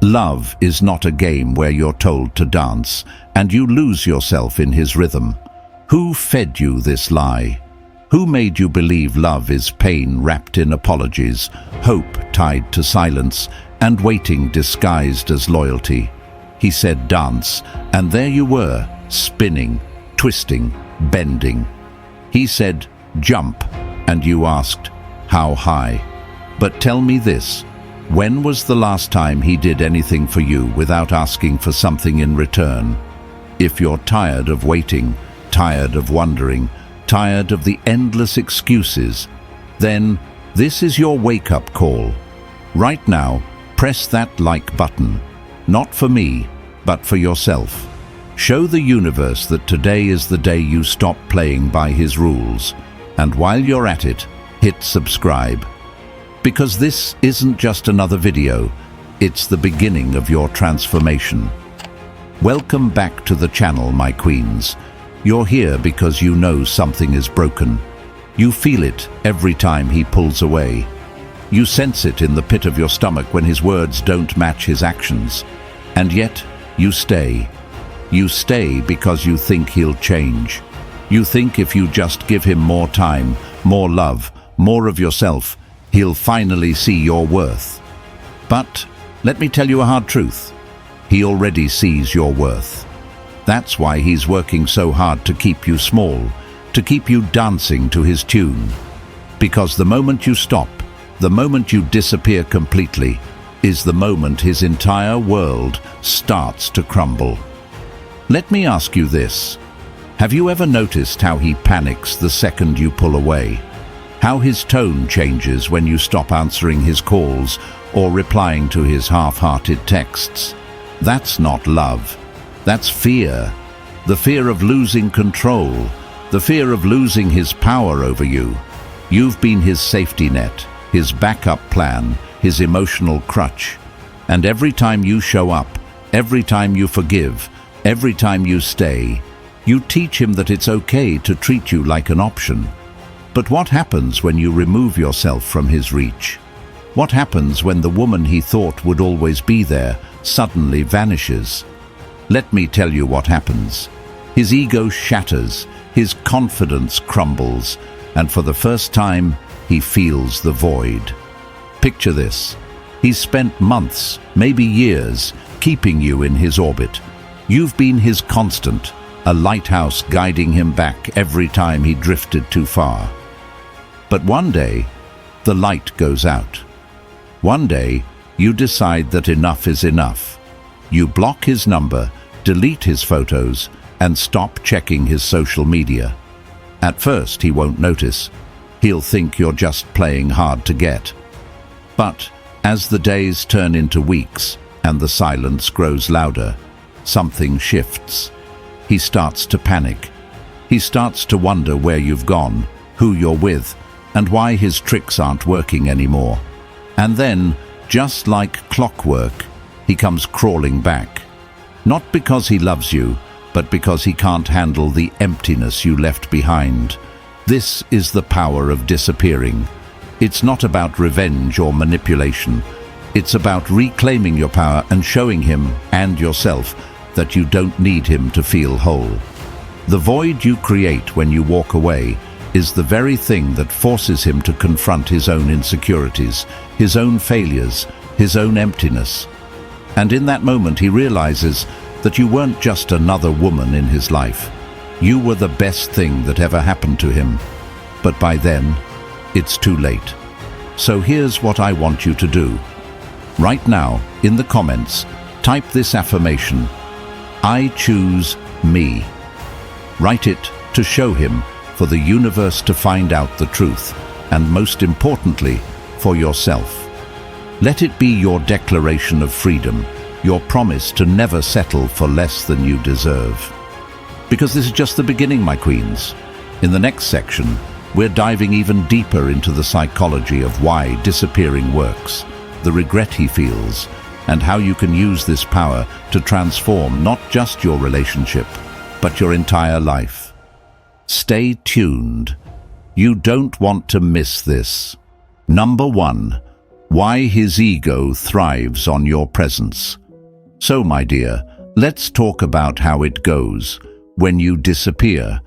Love is not a game where you're told to dance and you lose yourself in his rhythm. Who fed you this lie? Who made you believe love is pain wrapped in apologies, hope tied to silence, and waiting disguised as loyalty? He said dance, and there you were, spinning, twisting, bending. He said jump, and you asked, how high? But tell me this, when was the last time he did anything for you without asking for something in return? If you're tired of waiting, tired of wondering, tired of the endless excuses, then this is your wake-up call. Right now, press that like button, not for me, but for yourself. Show the universe that today is the day you stop playing by his rules. And while you're at it, hit subscribe. Because this isn't just another video, it's the beginning of your transformation. Welcome back to the channel, my queens. You're here because you know something is broken. You feel it every time he pulls away. You sense it in the pit of your stomach when his words don't match his actions. And yet, you stay. You stay because you think he'll change. You think if you just give him more time, more love, more of yourself, he'll finally see your worth. But let me tell you a hard truth. He already sees your worth. That's why he's working so hard to keep you small, to keep you dancing to his tune. Because the moment you stop, the moment you disappear completely, is the moment his entire world starts to crumble. Let me ask you this. Have you ever noticed how he panics the second you pull away? How his tone changes when you stop answering his calls or replying to his half-hearted texts? That's not love. That's fear. The fear of losing control. The fear of losing his power over you. You've been his safety net, his backup plan, his emotional crutch. And every time you show up, every time you forgive, every time you stay, you teach him that it's okay to treat you like an option. But what happens when you remove yourself from his reach? What happens when the woman he thought would always be there suddenly vanishes? Let me tell you what happens. His ego shatters, his confidence crumbles, and for the first time, he feels the void. Picture this. He's spent months, maybe years, keeping you in his orbit. You've been his constant, a lighthouse guiding him back every time he drifted too far. But one day, the light goes out. One day, you decide that enough is enough. You block his number, delete his photos, and stop checking his social media. At first, he won't notice. He'll think you're just playing hard to get. But as the days turn into weeks and the silence grows louder, something shifts. He starts to panic. He starts to wonder where you've gone, who you're with, and why his tricks aren't working anymore. And then, just like clockwork, he comes crawling back. Not because he loves you, but because he can't handle the emptiness you left behind. This is the power of disappearing. It's not about revenge or manipulation. It's about reclaiming your power and showing him and yourself that you don't need him to feel whole. The void you create when you walk away is the very thing that forces him to confront his own insecurities, his own failures, his own emptiness. And in that moment he realizes that you weren't just another woman in his life. You were the best thing that ever happened to him. But by then, it's too late. So here's what I want you to do. Right now, in the comments, type this affirmation: I choose me. Write it to show him, for the universe to find out the truth, and most importantly, for yourself. Let it be your declaration of freedom, your promise to never settle for less than you deserve. Because this is just the beginning, my queens. In the next section, we're diving even deeper into the psychology of why disappearing works, the regret he feels, and how you can use this power to transform not just your relationship, but your entire life. Stay tuned. You don't want to miss this. Number 1. why his ego thrives on your presence. So, my dear, let's talk about how it goes when you disappear,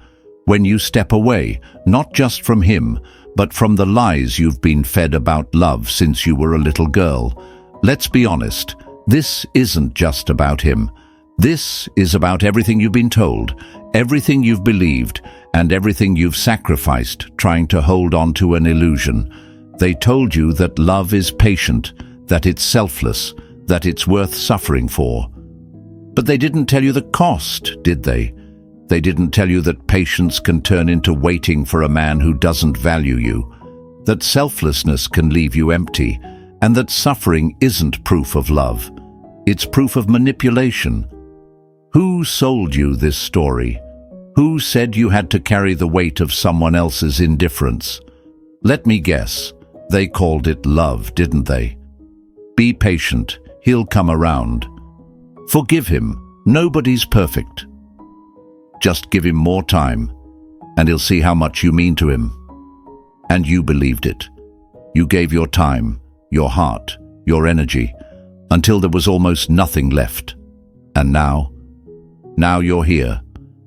when you step away, not just from him, but from the lies you've been fed about love since you were a little girl. Let's be honest, this isn't just about him. This is about everything you've been told, everything you've believed, and everything you've sacrificed trying to hold on to an illusion. They told you that love is patient, that it's selfless, that it's worth suffering for. But they didn't tell you the cost, did they? They didn't tell you that patience can turn into waiting for a man who doesn't value you, that selflessness can leave you empty, and that suffering isn't proof of love. It's proof of manipulation. Who sold you this story? Who said you had to carry the weight of someone else's indifference? Let me guess, they called it love, didn't they? Be patient, he'll come around. Forgive him, nobody's perfect. Just give him more time, and he'll see how much you mean to him. And you believed it. You gave your time, your heart, your energy, until there was almost nothing left. And now you're here,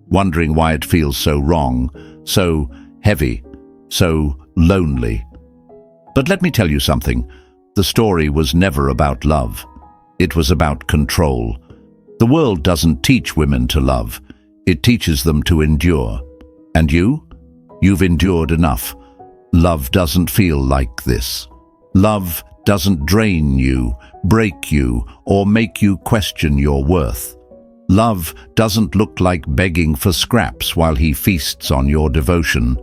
wondering why it feels so wrong, so heavy, so lonely. But let me tell you something. The story was never about love. It was about control. The world doesn't teach women to love. It teaches them to endure. And you've endured enough. Love doesn't feel like this. Love doesn't drain you, break you, or make you question your worth. Love doesn't look like begging for scraps while he feasts on your devotion.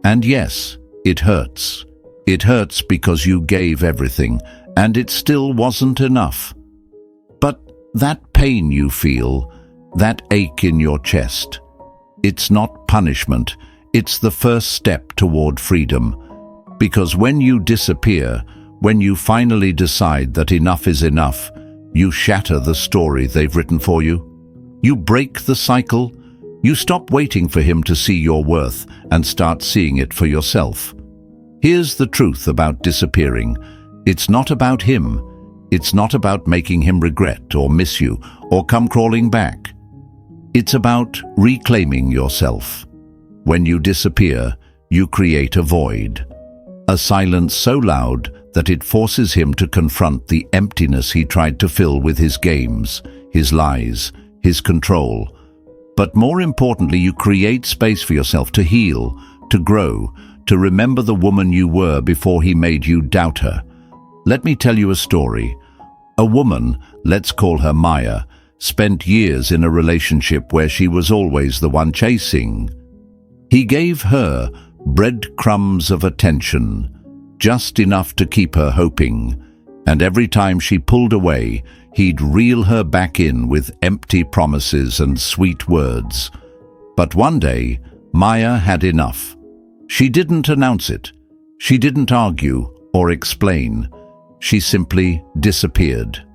And yes, it hurts. It hurts because you gave everything, and it still wasn't enough. But that pain you feel, that ache in your chest, it's not punishment, it's the first step toward freedom. Because when you disappear, when you finally decide that enough is enough, you shatter the story they've written for you. You break the cycle. You stop waiting for him to see your worth and start seeing it for yourself. Here's the truth about disappearing. It's not about him. It's not about making him regret or miss you or come crawling back. It's about reclaiming yourself. When you disappear, you create a void. A silence so loud that it forces him to confront the emptiness he tried to fill with his games, his lies, his control. But more importantly, you create space for yourself to heal, to grow, to remember the woman you were before he made you doubt her. Let me tell you a story. A woman, let's call her Maya, spent years in a relationship where she was always the one chasing. He gave her breadcrumbs of attention, just enough to keep her hoping, and every time she pulled away, he'd reel her back in with empty promises and sweet words. But one day, Maya had enough. She didn't announce it. She didn't argue or explain. She simply disappeared.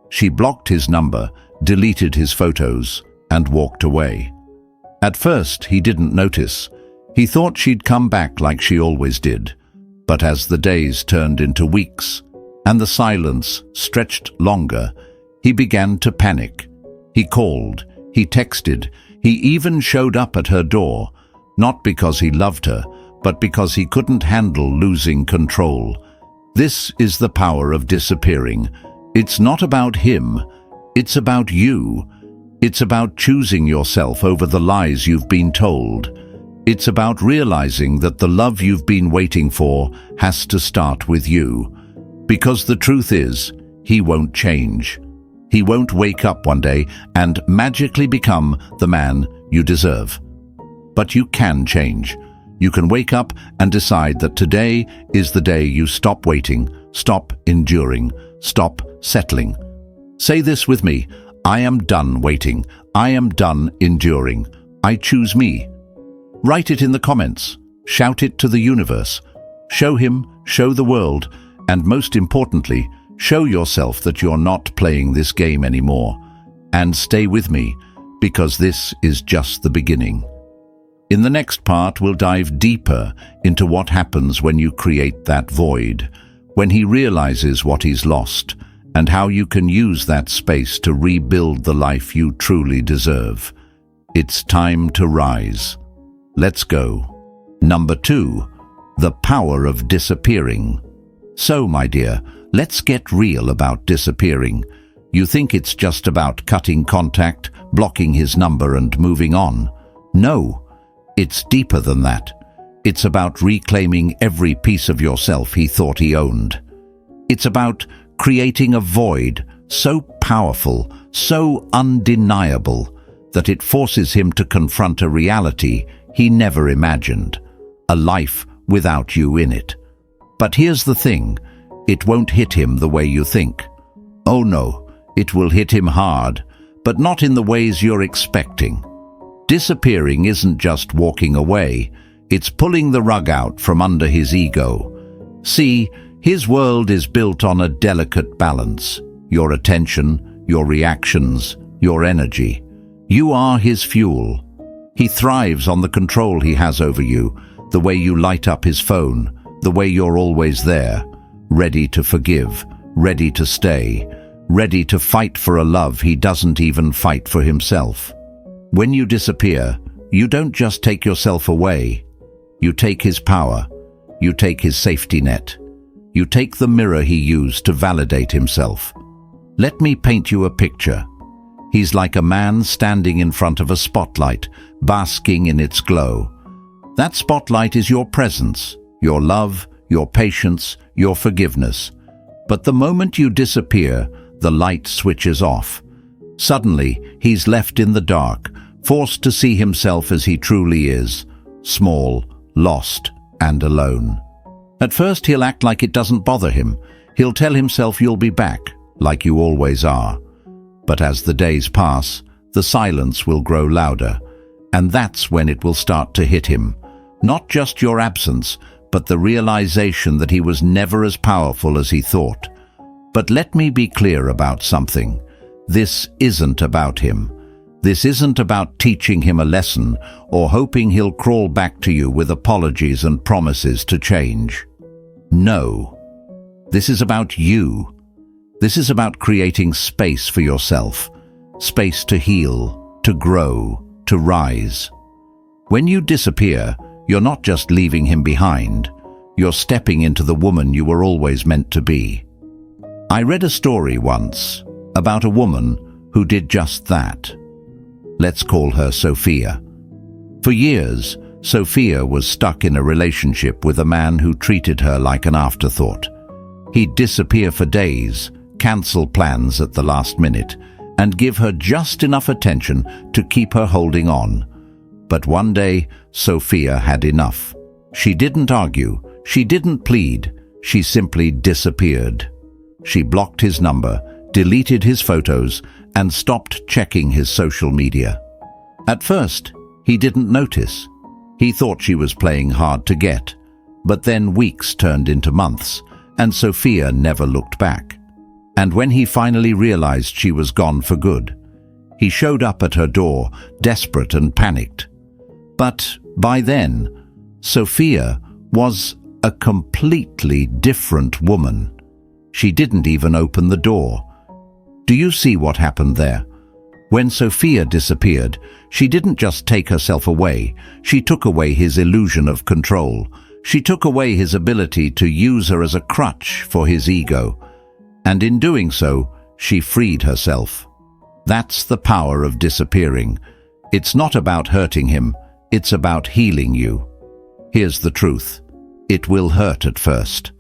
She blocked his number, deleted his photos, and walked away. At first, he didn't notice. He thought she'd come back like she always did. But as the days turned into weeks, and the silence stretched longer, he began to panic. He called, he texted, he even showed up at her door, not because he loved her, but because he couldn't handle losing control. This is the power of disappearing. It's not about him, it's about you. It's about choosing yourself over the lies you've been told. It's about realizing that the love you've been waiting for has to start with you. Because the truth is, he won't change. He won't wake up one day and magically become the man you deserve. But you can change. You can wake up and decide that today is the day you stop waiting, stop enduring, stop settling. Say this with me: I am done waiting. I am done enduring. I choose me. Write it in the comments. Shout it to the universe. Show him, show the world, and most importantly, show yourself that you're not playing this game anymore. And stay with me, because this is just the beginning. In the next part, we'll dive deeper into what happens when you create that void, when he realizes what he's lost, and how you can use that space to rebuild the life you truly deserve. It's time to rise. Let's go. Number 2, the power of disappearing. So, my dear, let's get real about disappearing. You think it's just about cutting contact, blocking his number and moving on. No, it's deeper than that. It's about reclaiming every piece of yourself he thought he owned. It's about creating a void so powerful, so undeniable, that it forces him to confront a reality he never imagined, a life without you in it. But here's the thing, it won't hit him the way you think. Oh no, it will hit him hard, but not in the ways you're expecting. Disappearing isn't just walking away, it's pulling the rug out from under his ego. See, his world is built on a delicate balance. Your attention, your reactions, your energy. You are his fuel. He thrives on the control he has over you, the way you light up his phone, the way you're always there, ready to forgive, ready to stay, ready to fight for a love he doesn't even fight for himself. When you disappear, you don't just take yourself away. You take his power. You take his safety net. You take the mirror he used to validate himself. Let me paint you a picture. He's like a man standing in front of a spotlight, basking in its glow. That spotlight is your presence, your love, your patience, your forgiveness. But the moment you disappear, the light switches off. Suddenly, he's left in the dark, forced to see himself as he truly is, small, lost, and alone. At first, he'll act like it doesn't bother him. He'll tell himself you'll be back, like you always are. But as the days pass, the silence will grow louder, and that's when it will start to hit him. Not just your absence, but the realization that he was never as powerful as he thought. But let me be clear about something. This isn't about him. This isn't about teaching him a lesson or hoping he'll crawl back to you with apologies and promises to change. No. This is about you. This is about creating space for yourself, space to heal, to grow, to rise. When you disappear, you're not just leaving him behind. You're stepping into the woman you were always meant to be. I read a story once about a woman who did just that. Let's call her Sophia. For years, Sophia was stuck in a relationship with a man who treated her like an afterthought. He'd disappear for days, cancel plans at the last minute, and give her just enough attention to keep her holding on. But one day, Sophia had enough. She didn't argue, she didn't plead, she simply disappeared. She blocked his number, deleted his photos, and stopped checking his social media. At first, he didn't notice. He thought she was playing hard to get. But then weeks turned into months, and Sophia never looked back. And when he finally realized she was gone for good, he showed up at her door, desperate and panicked. But by then, Sophia was a completely different woman. She didn't even open the door. Do you see what happened there? When Sophia disappeared, she didn't just take herself away, she took away his illusion of control. She took away his ability to use her as a crutch for his ego. And in doing so, she freed herself. That's the power of disappearing. It's not about hurting him, it's about healing you. Here's the truth. It will hurt at first.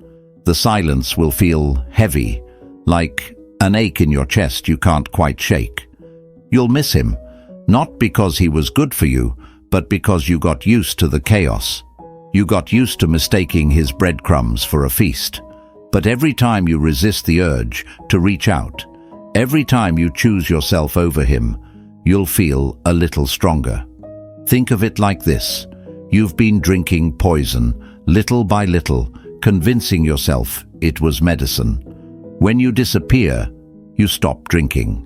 The silence will feel heavy, like an ache in your chest you can't quite shake. You'll miss him, not because he was good for you, but because you got used to the chaos. You got used to mistaking his breadcrumbs for a feast. But every time you resist the urge to reach out, every time you choose yourself over him, you'll feel a little stronger. Think of it like this. You've been drinking poison, little by little, convincing yourself it was medicine. When you disappear, you stop drinking.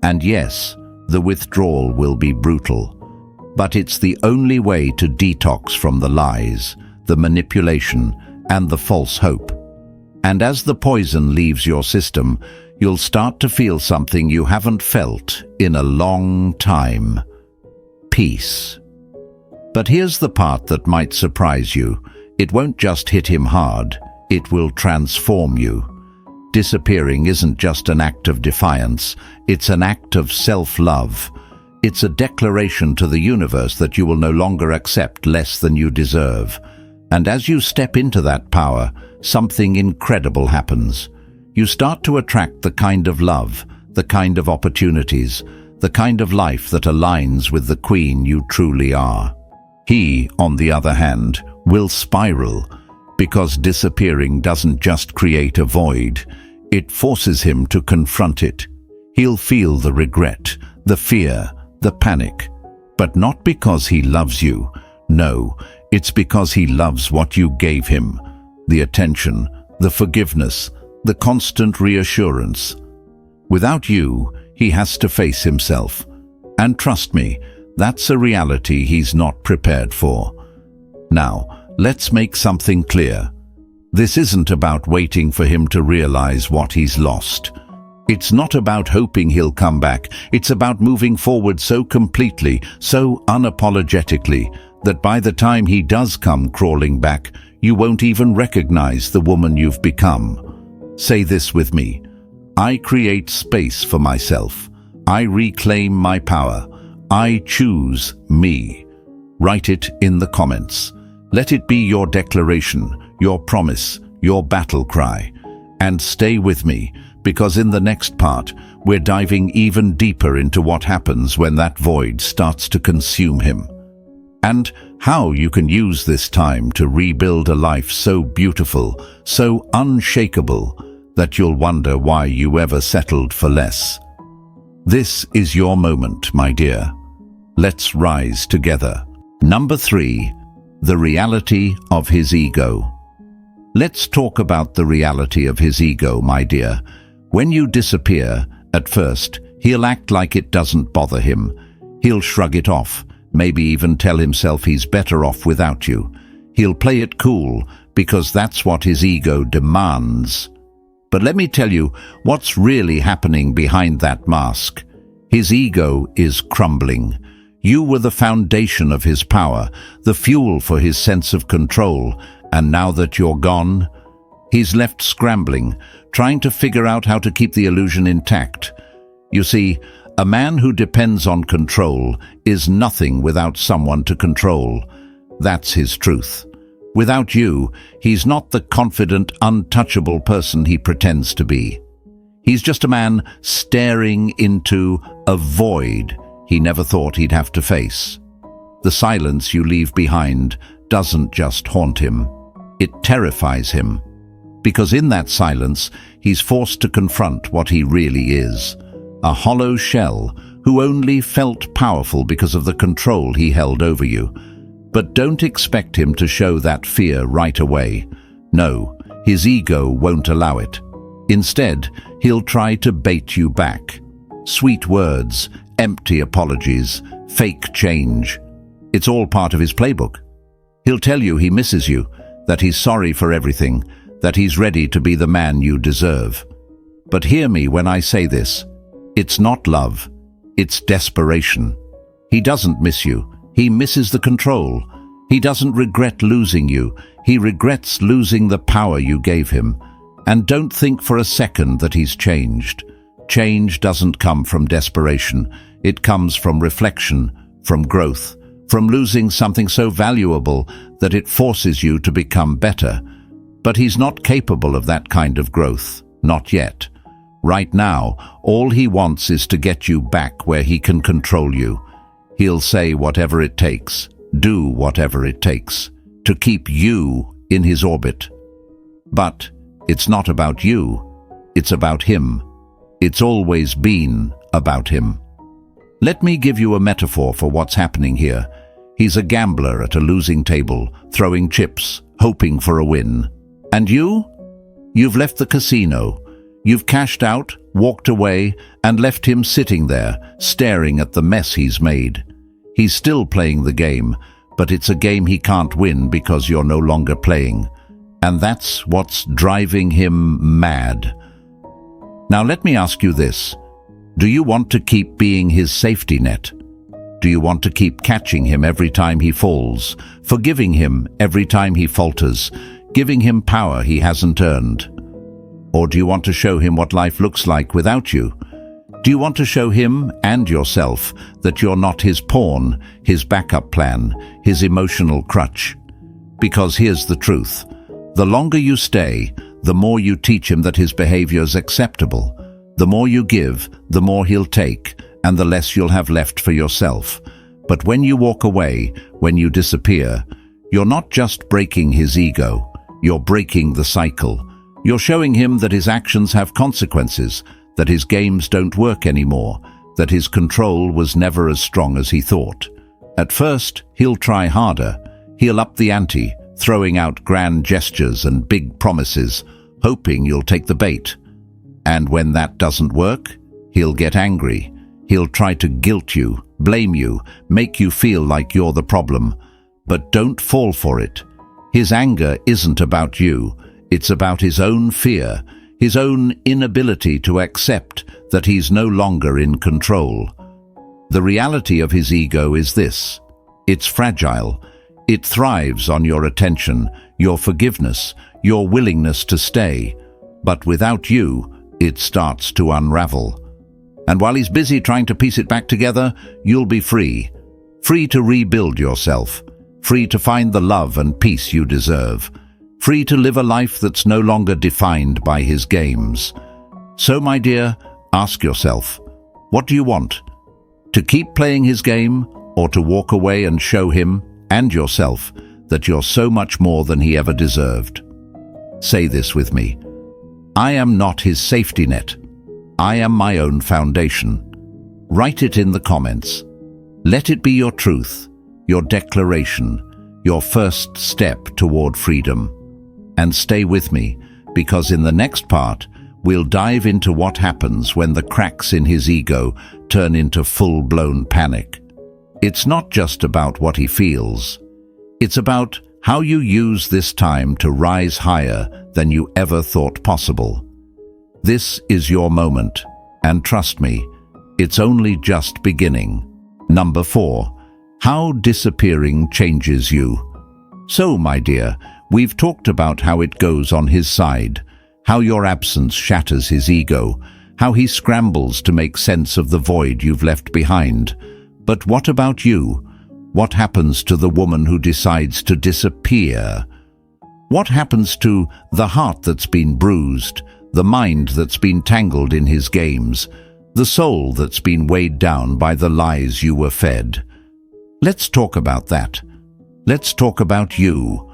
And yes, the withdrawal will be brutal. But it's the only way to detox from the lies, the manipulation, and the false hope. And as the poison leaves your system, you'll start to feel something you haven't felt in a long time: peace. But here's the part that might surprise you. It won't just hit him hard, it will transform you. Disappearing isn't just an act of defiance, it's an act of self-love. It's a declaration to the universe that you will no longer accept less than you deserve. And as you step into that power, something incredible happens. You start to attract the kind of love, the kind of opportunities, the kind of life that aligns with the queen you truly are. He, on the other hand, will spiral, because disappearing doesn't just create a void, it forces him to confront it. He'll feel the regret, the fear, the panic, but not because he loves you. No, it's because he loves what you gave him: the attention, the forgiveness, the constant reassurance. Without you, he has to face himself. And trust me, that's a reality he's not prepared for. Now, let's make something clear. This isn't about waiting for him to realize what he's lost. It's not about hoping he'll come back. It's about moving forward so completely, so unapologetically, that by the time he does come crawling back, you won't even recognize the woman you've become. Say this with me: I create space for myself. I reclaim my power. I choose me. Write it in the comments. Let it be your declaration, your promise, your battle cry. And stay with me, because in the next part, we're diving even deeper into what happens when that void starts to consume him. And how you can use this time to rebuild a life so beautiful, so unshakable, that you'll wonder why you ever settled for less. This is your moment, my dear. Let's rise together. Number 3. The reality of his ego. Let's talk about the reality of his ego, my dear. When you disappear, at first, he'll act like it doesn't bother him. He'll shrug it off, maybe even tell himself he's better off without you. He'll play it cool, because that's what his ego demands. But let me tell you what's really happening behind that mask. His ego is crumbling. You were the foundation of his power, the fuel for his sense of control, and now that you're gone, he's left scrambling, trying to figure out how to keep the illusion intact. You see, a man who depends on control is nothing without someone to control. That's his truth. Without you, he's not the confident, untouchable person he pretends to be. He's just a man staring into a void he never thought he'd have to face. The silence you leave behind doesn't just haunt him, it terrifies him. Because in that silence, he's forced to confront what he really is: a hollow shell who only felt powerful because of the control he held over you. But don't expect him to show that fear right away. No, his ego won't allow it. Instead, he'll try to bait you back. Sweet words, empty apologies, fake change. It's all part of his playbook. He'll tell you he misses you, that he's sorry for everything, that he's ready to be the man you deserve. But hear me when I say this. It's not love. It's desperation. He doesn't miss you. He misses the control. He doesn't regret losing you. He regrets losing the power you gave him. And don't think for a second that he's changed. Change doesn't come from desperation. It comes from reflection, from growth, from losing something so valuable that it forces you to become better. But he's not capable of that kind of growth. Not yet. Right now, all he wants is to get you back where he can control you. He'll say whatever it takes, do whatever it takes, to keep you in his orbit. But it's not about you. It's about him. It's always been about him. Let me give you a metaphor for what's happening here. He's a gambler at a losing table, throwing chips, hoping for a win. And you? You've left the casino. You've cashed out, walked away, and left him sitting there, staring at the mess he's made. He's still playing the game, but it's a game he can't win because you're no longer playing. And that's what's driving him mad. Now let me ask you this. Do you want to keep being his safety net? Do you want to keep catching him every time he falls, forgiving him every time he falters, giving him power he hasn't earned? Or do you want to show him what life looks like without you? Do you want to show him and yourself that you're not his pawn, his backup plan, his emotional crutch? Because here's the truth. The longer you stay, the more you teach him that his behavior's acceptable. The more you give, the more he'll take, and the less you'll have left for yourself. But when you walk away, when you disappear, you're not just breaking his ego, you're breaking the cycle. You're showing him that his actions have consequences, that his games don't work anymore, that his control was never as strong as he thought. At first, he'll try harder. He'll up the ante, throwing out grand gestures and big promises, hoping you'll take the bait. And when that doesn't work, he'll get angry. He'll try to guilt you, blame you, make you feel like you're the problem. But don't fall for it. His anger isn't about you. It's about his own fear, his own inability to accept that he's no longer in control. The reality of his ego is this. It's fragile. It thrives on your attention, your forgiveness, your willingness to stay. But without you, it starts to unravel. And while he's busy trying to piece it back together, you'll be free. Free to rebuild yourself. Free to find the love and peace you deserve. Free to live a life that's no longer defined by his games. So, my dear, ask yourself, what do you want? To keep playing his game, or to walk away and show him and yourself that you're so much more than he ever deserved? Say this with me. I am not his safety net. I am my own foundation. Write it in the comments. Let it be your truth, your declaration, your first step toward freedom. And stay with me, because in the next part, we'll dive into what happens when the cracks in his ego turn into full-blown panic. It's not just about what he feels. It's about how you use this time to rise higher than you ever thought possible. This is your moment, and trust me, it's only just beginning. Number 4. How disappearing changes you. So, my dear, we've talked about how it goes on his side, how your absence shatters his ego, how he scrambles to make sense of the void you've left behind. But what about you? What happens to the woman who decides to disappear? What happens to the heart that's been bruised, the mind that's been tangled in his games, the soul that's been weighed down by the lies you were fed? Let's talk about that. Let's talk about you.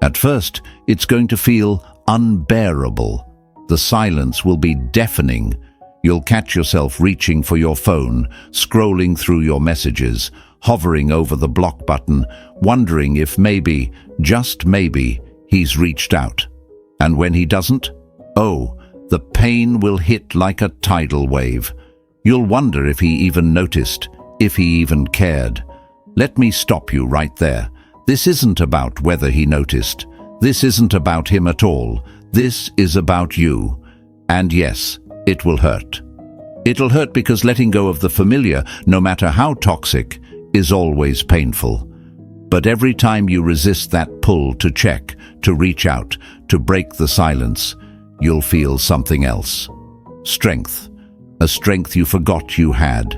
At first, it's going to feel unbearable. The silence will be deafening. You'll catch yourself reaching for your phone, scrolling through your messages, hovering over the block button, wondering if maybe, just maybe, he's reached out. And when he doesn't, oh, the pain will hit like a tidal wave. You'll wonder if he even noticed, if he even cared. Let me stop you right there. This isn't about whether he noticed. This isn't about him at all. This is about you. And yes, it will hurt. It'll hurt because letting go of the familiar, no matter how toxic, is always painful. But every time you resist that pull to check, to reach out, to break the silence, you'll feel something else. Strength. A strength you forgot you had.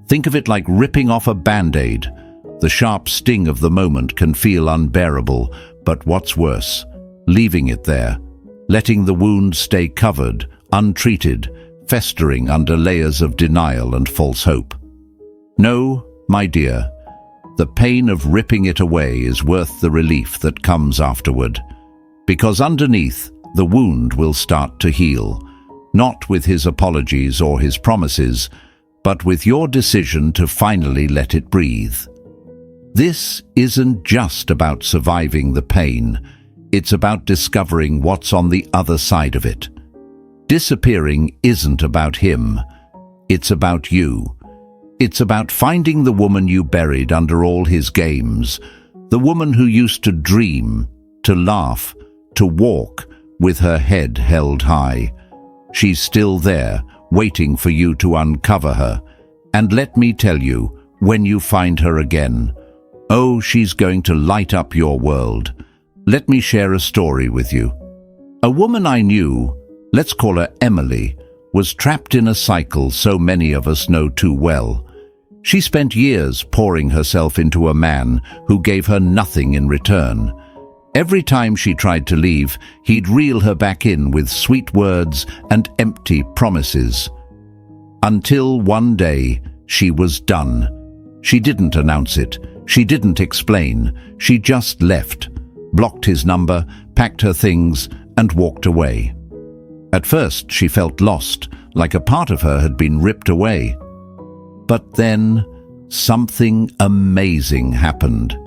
Think of it like ripping off a band-aid. The sharp sting of the moment can feel unbearable, but what's worse, leaving it there, letting the wound stay covered, untreated, festering under layers of denial and false hope. No, my dear, the pain of ripping it away is worth the relief that comes afterward, because underneath, the wound will start to heal, not with his apologies or his promises, but with your decision to finally let it breathe. This isn't just about surviving the pain, it's about discovering what's on the other side of it. Disappearing isn't about him, it's about you. It's about finding the woman you buried under all his games, the woman who used to dream, to laugh, to walk with her head held high. She's still there, waiting for you to uncover her. And let me tell you, when you find her again, oh, she's going to light up your world. Let me share a story with you. A woman I knew, let's call her Emily, was trapped in a cycle so many of us know too well. She spent years pouring herself into a man who gave her nothing in return. Every time she tried to leave, he'd reel her back in with sweet words and empty promises. Until one day, she was done. She didn't announce it. She didn't explain. She just left, blocked his number, packed her things, and walked away. At first, she felt lost, like a part of her had been ripped away. But then, something amazing happened.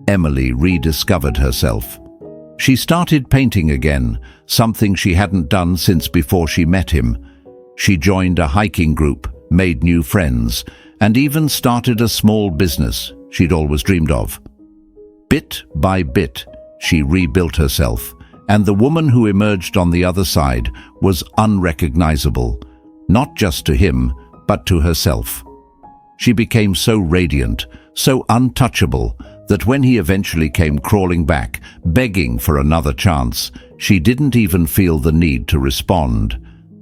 Emily rediscovered herself. She started painting again, something she hadn't done since before she met him. She joined a hiking group, made new friends, and even started a small business she'd always dreamed of. Bit by bit, she rebuilt herself, and the woman who emerged on the other side was unrecognizable, not just to him, but to herself. She became so radiant, so untouchable, that when he eventually came crawling back, begging for another chance, she didn't even feel the need to respond.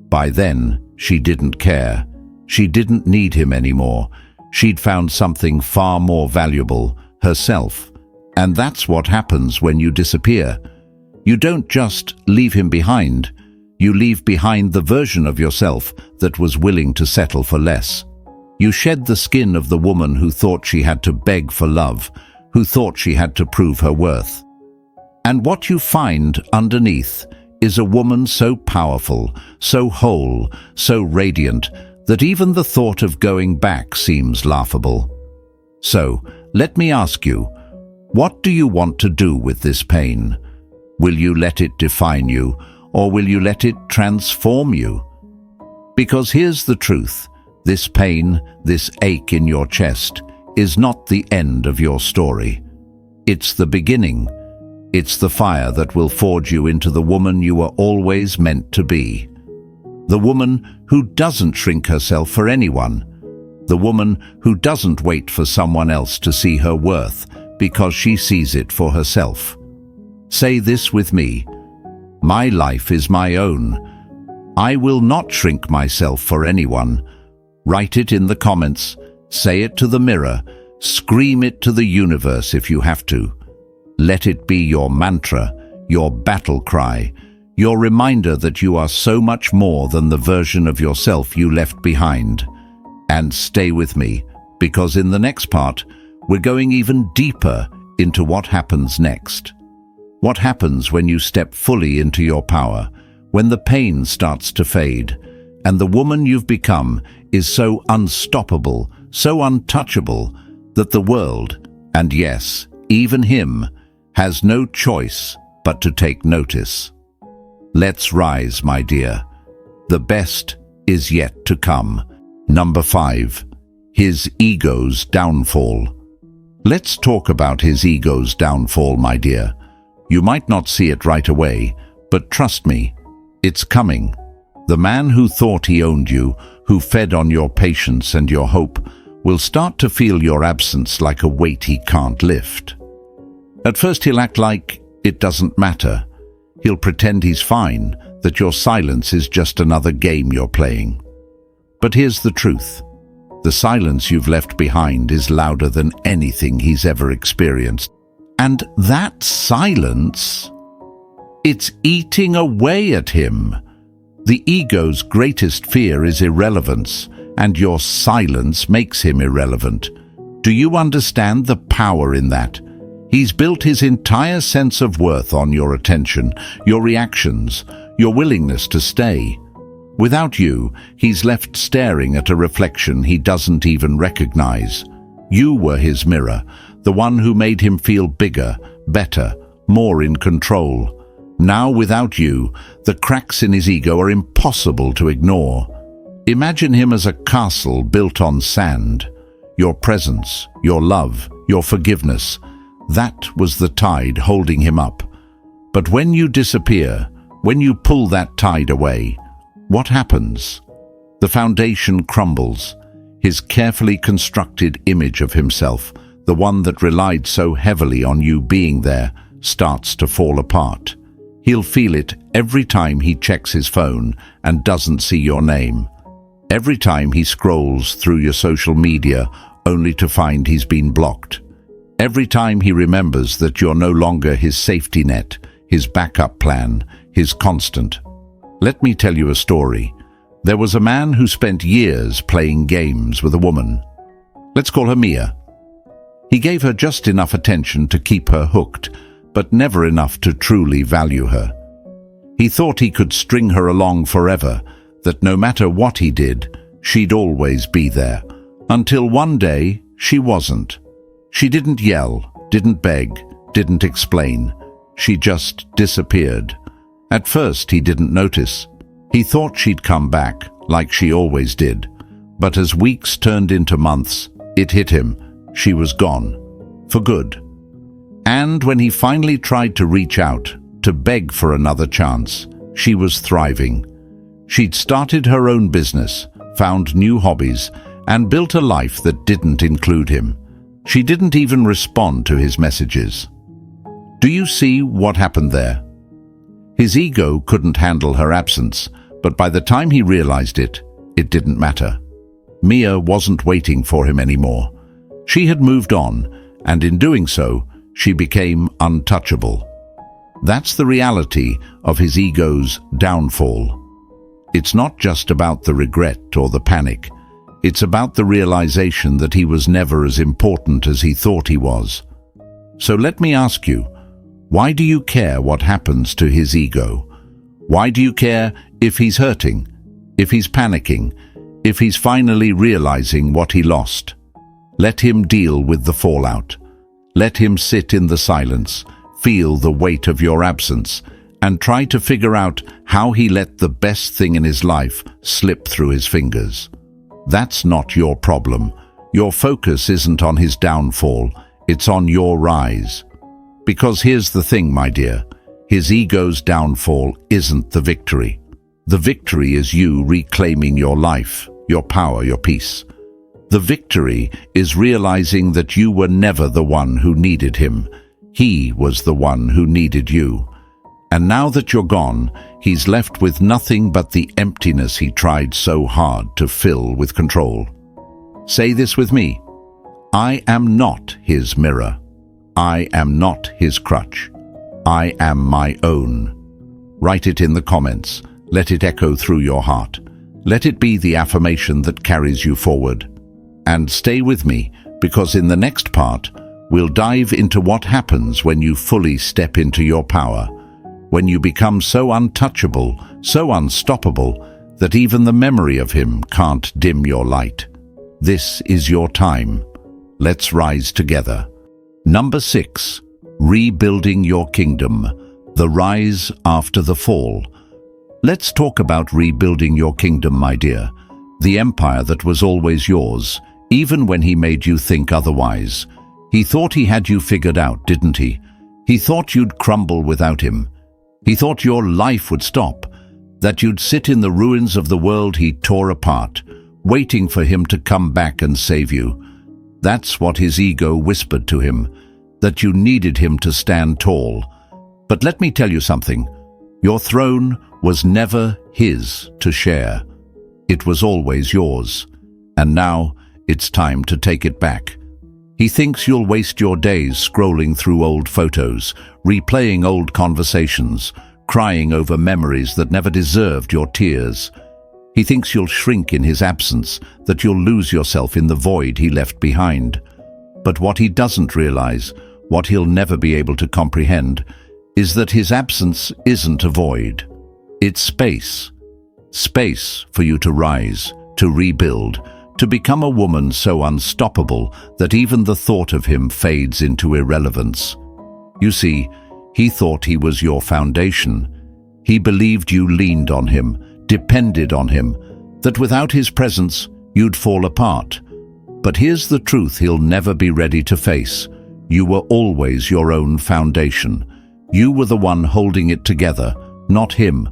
By then, she didn't care. She didn't need him anymore. She'd found something far more valuable, herself. And that's what happens when you disappear. You don't just leave him behind. You leave behind the version of yourself that was willing to settle for less. You shed the skin of the woman who thought she had to beg for love, who thought she had to prove her worth. And what you find underneath is a woman so powerful, so whole, so radiant, that even the thought of going back seems laughable. So, let me ask you, what do you want to do with this pain? Will you let it define you, or will you let it transform you? Because here's the truth. This pain, this ache in your chest, is not the end of your story. It's the beginning. It's the fire that will forge you into the woman you were always meant to be. The woman who doesn't shrink herself for anyone. The woman who doesn't wait for someone else to see her worth because she sees it for herself. Say this with me. My life is my own. I will not shrink myself for anyone. Write it in the comments. Say it to the mirror. Scream it to the universe if you have to. Let it be your mantra, your battle cry, your reminder that you are so much more than the version of yourself you left behind. And stay with me, because in the next part, we're going even deeper into what happens next. What happens when you step fully into your power, when the pain starts to fade, and the woman you've become is so unstoppable, so untouchable, that the world, and yes, even him, has no choice but to take notice. Let's rise, my dear. The best is yet to come. Number 5. His ego's downfall. Let's talk about his ego's downfall, my dear. You might not see it right away, but trust me, it's coming. The man who thought he owned you, who fed on your patience and your hope, will start to feel your absence like a weight he can't lift. At first he'll act like it doesn't matter. He'll pretend he's fine, that your silence is just another game you're playing. But here's the truth. The silence you've left behind is louder than anything he's ever experienced. And that silence, it's eating away at him. The ego's greatest fear is irrelevance, and your silence makes him irrelevant. Do you understand the power in that? He's built his entire sense of worth on your attention, your reactions, your willingness to stay. Without you, he's left staring at a reflection he doesn't even recognize. You were his mirror, the one who made him feel bigger, better, more in control. Now, without you, the cracks in his ego are impossible to ignore. Imagine him as a castle built on sand. Your presence, your love, your forgiveness, that was the tide holding him up. But when you disappear, when you pull that tide away, what happens? The foundation crumbles. His carefully constructed image of himself, the one that relied so heavily on you being there, starts to fall apart. He'll feel it every time he checks his phone and doesn't see your name. Every time he scrolls through your social media only to find he's been blocked. Every time he remembers that you're no longer his safety net, his backup plan, his constant. Let me tell you a story. There was a man who spent years playing games with a woman. Let's call her Mia. He gave her just enough attention to keep her hooked, but never enough to truly value her. He thought he could string her along forever, that no matter what he did, she'd always be there. Until one day, she wasn't. She didn't yell, didn't beg, didn't explain. She just disappeared. At first, he didn't notice. He thought she'd come back, like she always did. But as weeks turned into months, it hit him. She was gone. For good. And when he finally tried to reach out, to beg for another chance, she was thriving. She'd started her own business, found new hobbies, and built a life that didn't include him. She didn't even respond to his messages. Do you see what happened there? His ego couldn't handle her absence, but by the time he realized it, it didn't matter. Mia wasn't waiting for him anymore. She had moved on, and in doing so, she became untouchable. That's the reality of his ego's downfall. It's not just about the regret or the panic. It's about the realization that he was never as important as he thought he was. So let me ask you, why do you care what happens to his ego? Why do you care if he's hurting, if he's panicking, if he's finally realizing what he lost? Let him deal with the fallout. Let him sit in the silence, feel the weight of your absence, and try to figure out how he let the best thing in his life slip through his fingers. That's not your problem. Your focus isn't on his downfall, it's on your rise. Because here's the thing, my dear, his ego's downfall isn't the victory. The victory is you reclaiming your life, your power, your peace. The victory is realizing that you were never the one who needed him. He was the one who needed you. And now that you're gone, he's left with nothing but the emptiness he tried so hard to fill with control. Say this with me. I am not his mirror. I am not his crutch. I am my own. Write it in the comments. Let it echo through your heart. Let it be the affirmation that carries you forward. And stay with me, because in the next part, we'll dive into what happens when you fully step into your power, when you become so untouchable, so unstoppable, that even the memory of him can't dim your light. This is your time. Let's rise together. Number 6. Rebuilding your kingdom. The rise after the fall. Let's talk about rebuilding your kingdom, my dear. The empire that was always yours, even when he made you think otherwise. He thought he had you figured out, didn't he? He thought you'd crumble without him. He thought your life would stop, that you'd sit in the ruins of the world he tore apart, waiting for him to come back and save you. That's what his ego whispered to him, that you needed him to stand tall. But let me tell you something. Your throne was never his to share. It was always yours. And now it's time to take it back. He thinks you'll waste your days scrolling through old photos, replaying old conversations, crying over memories that never deserved your tears. He thinks you'll shrink in his absence, that you'll lose yourself in the void he left behind. But what he doesn't realize, what he'll never be able to comprehend, is that his absence isn't a void. It's space. Space for you to rise, to rebuild, to become a woman so unstoppable that even the thought of him fades into irrelevance. You see, he thought he was your foundation. He believed you leaned on him, depended on him, that without his presence, you'd fall apart. But here's the truth he'll never be ready to face. You were always your own foundation. You were the one holding it together, not him.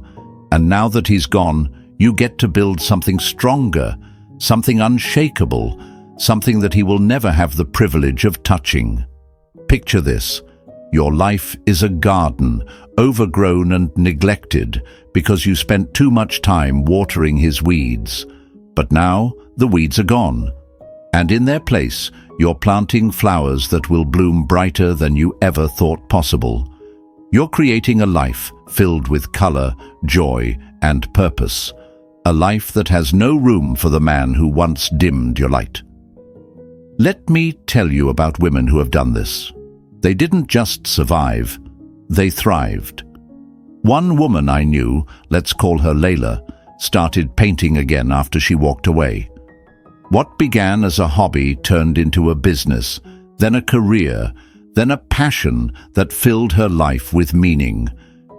And now that he's gone, you get to build something stronger, something unshakable, something that he will never have the privilege of touching. Picture this. Your life is a garden, overgrown and neglected because you spent too much time watering his weeds. But now the weeds are gone, and in their place you're planting flowers that will bloom brighter than you ever thought possible. You're creating a life filled with color, joy, and purpose. A life that has no room for the man who once dimmed your light. Let me tell you about women who have done this. They didn't just survive, they thrived. One woman I knew, let's call her Layla, started painting again after she walked away. What began as a hobby turned into a business, then a career, then a passion that filled her life with meaning.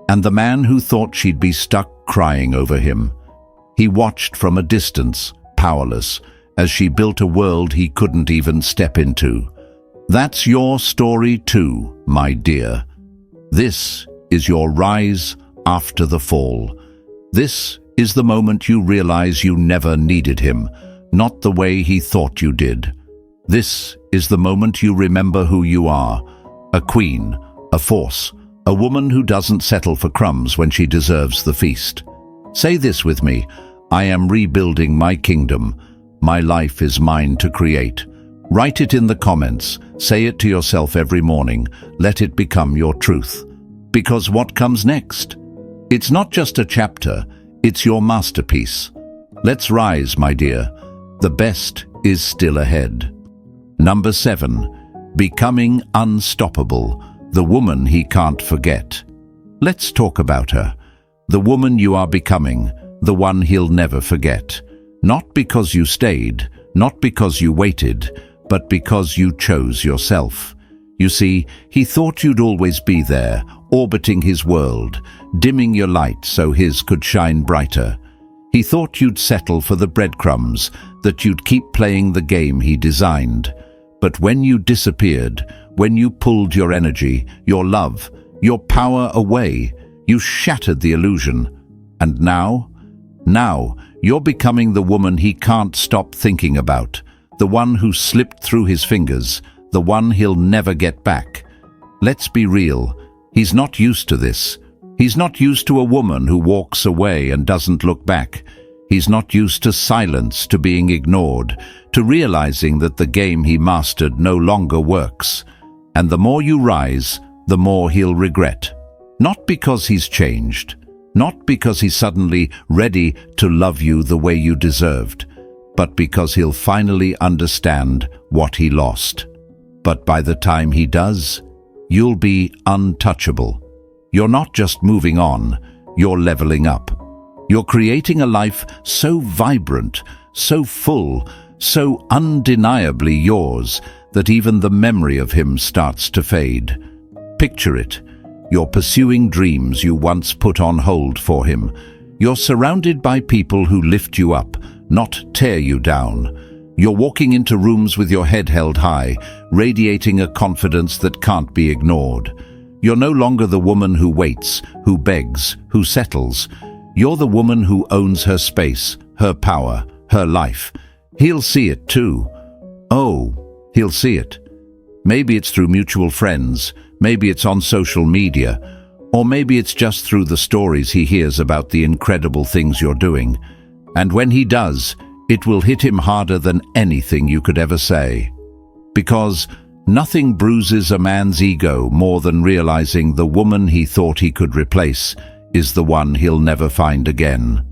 And the man who thought she'd be stuck crying over him, he watched from a distance, powerless, as she built a world he couldn't even step into. That's your story too, my dear. This is your rise after the fall. This is the moment you realize you never needed him, not the way he thought you did. This is the moment you remember who you are, a queen, a force, a woman who doesn't settle for crumbs when she deserves the feast. Say this with me: I am rebuilding my kingdom. My life is mine to create. Write it in the comments. Say it to yourself every morning. Let it become your truth. Because what comes next? It's not just a chapter, it's your masterpiece. Let's rise, my dear. The best is still ahead. Number 7. Becoming unstoppable. The woman he can't forget. Let's talk about her. The woman you are becoming, the one he'll never forget. Not because you stayed, not because you waited, but because you chose yourself. You see, he thought you'd always be there, orbiting his world, dimming your light so his could shine brighter. He thought you'd settle for the breadcrumbs, that you'd keep playing the game he designed. But when you disappeared, when you pulled your energy, your love, your power away, you shattered the illusion. And now you're becoming the woman he can't stop thinking about, the one who slipped through his fingers, the one he'll never get back. Let's be real, he's not used to this. He's not used to a woman who walks away and doesn't look back. He's not used to silence, to being ignored, to realizing that the game he mastered no longer works. And the more you rise, the more he'll regret. Not because he's changed, not because he's suddenly ready to love you the way you deserved, but because he'll finally understand what he lost. But by the time he does, you'll be untouchable. You're not just moving on, you're leveling up. You're creating a life so vibrant, so full, so undeniably yours that even the memory of him starts to fade. Picture it. You're pursuing dreams you once put on hold for him. You're surrounded by people who lift you up, not tear you down. You're walking into rooms with your head held high, radiating a confidence that can't be ignored. You're no longer the woman who waits, who begs, who settles. You're the woman who owns her space, her power, her life. He'll see it too. Oh, he'll see it. Maybe it's through mutual friends, maybe it's on social media, or maybe it's just through the stories he hears about the incredible things you're doing. And when he does, it will hit him harder than anything you could ever say. Because nothing bruises a man's ego more than realizing the woman he thought he could replace is the one he'll never find again.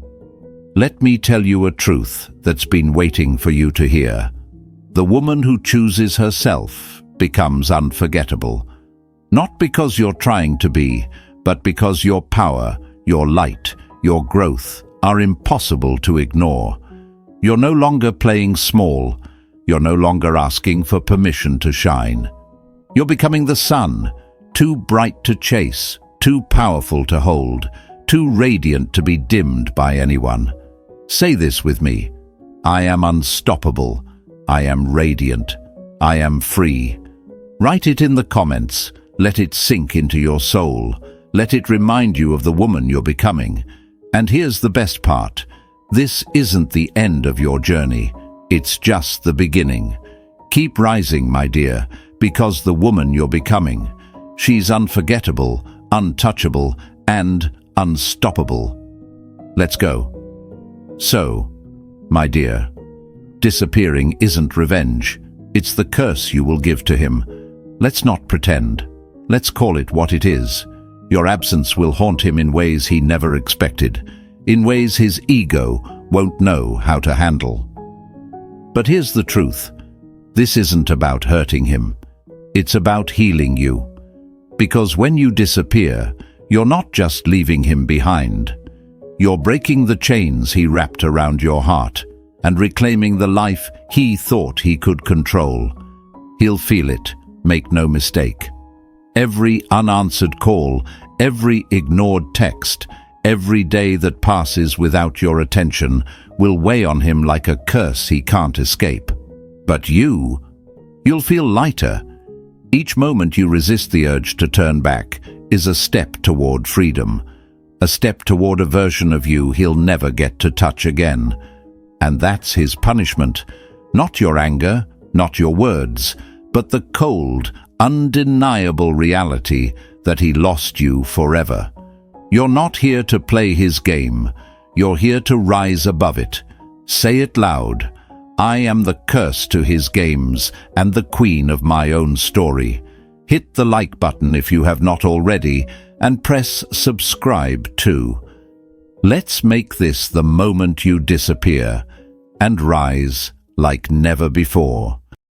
Let me tell you a truth that's been waiting for you to hear. The woman who chooses herself becomes unforgettable. Not because you're trying to be, but because your power, your light, your growth are impossible to ignore. You're no longer playing small. You're no longer asking for permission to shine. You're becoming the sun, too bright to chase, too powerful to hold, too radiant to be dimmed by anyone. Say this with me: I am unstoppable. I am radiant. I am free. Write it in the comments. Let it sink into your soul. Let it remind you of the woman you're becoming. And here's the best part. This isn't the end of your journey. It's just the beginning. Keep rising, my dear, because the woman you're becoming, she's unforgettable, untouchable, and unstoppable. Let's go. So, my dear, disappearing isn't revenge. It's the curse you will give to him. Let's not pretend. Let's call it what it is. Your absence will haunt him in ways he never expected, in ways his ego won't know how to handle. But here's the truth. This isn't about hurting him. It's about healing you. Because when you disappear, you're not just leaving him behind. You're breaking the chains he wrapped around your heart and reclaiming the life he thought he could control. He'll feel it, make no mistake. Every unanswered call, every ignored text, every day that passes without your attention will weigh on him like a curse he can't escape. But you'll feel lighter. Each moment you resist the urge to turn back is a step toward freedom, a step toward a version of you he'll never get to touch again. And that's his punishment. Not your anger, not your words, but the cold, undeniable reality that he lost you forever. You're not here to play his game. You're here to rise above it. Say it loud. I am the curse to his games and the queen of my own story. Hit the like button if you have not already, and press subscribe too. Let's make this the moment you disappear and rise like never before.